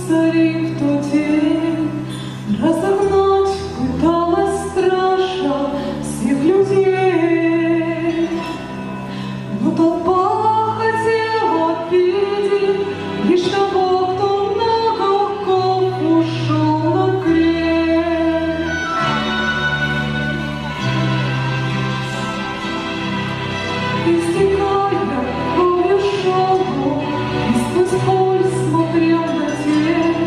царей в тот день, разогнать пыталась стража всех людей. Но толпа хотела видеть лишь того, кто на Голгофу ушел на крест. Истекая кровью шелку, и сквозь боль смотрел на тех,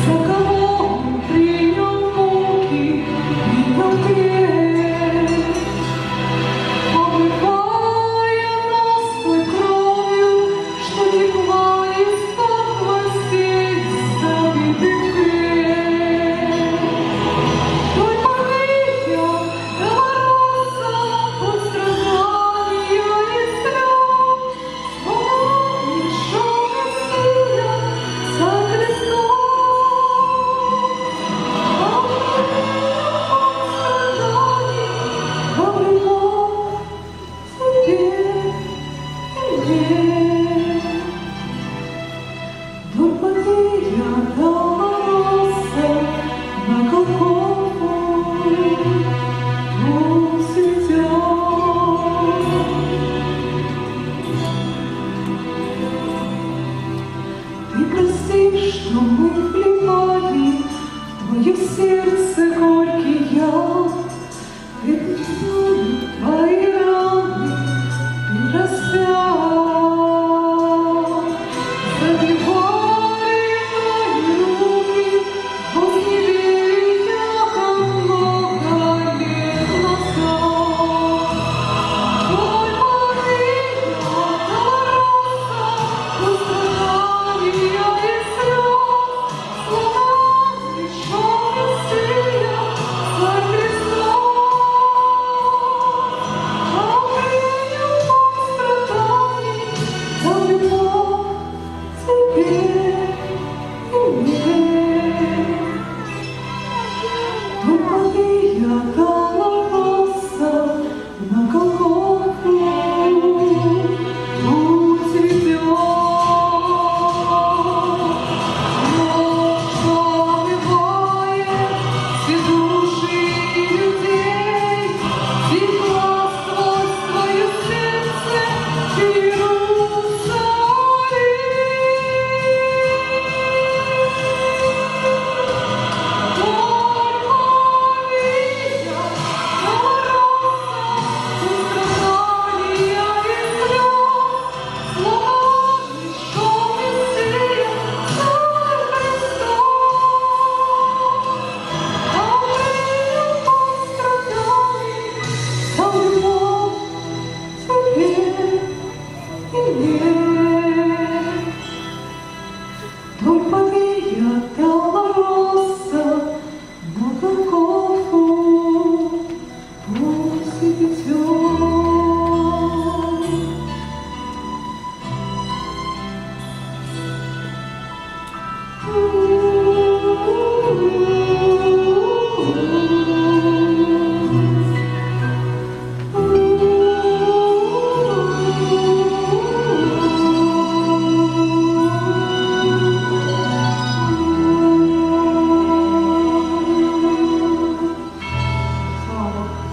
за кого он принял муки, принял крест. Омывая нас той кровью, что текла из-под властей забитых крест. Той порыве до мороза от страдания и слез, свободный шел Мессия за крестом. Ты прости, что мы вливали в твое сердце горький яд. Ведь твои раны ты распял. Забивали твои руки возле меня, как много лет назад. Твой Мария Долороса, страдания и слез, слова пришел Мессия за крестом. Только я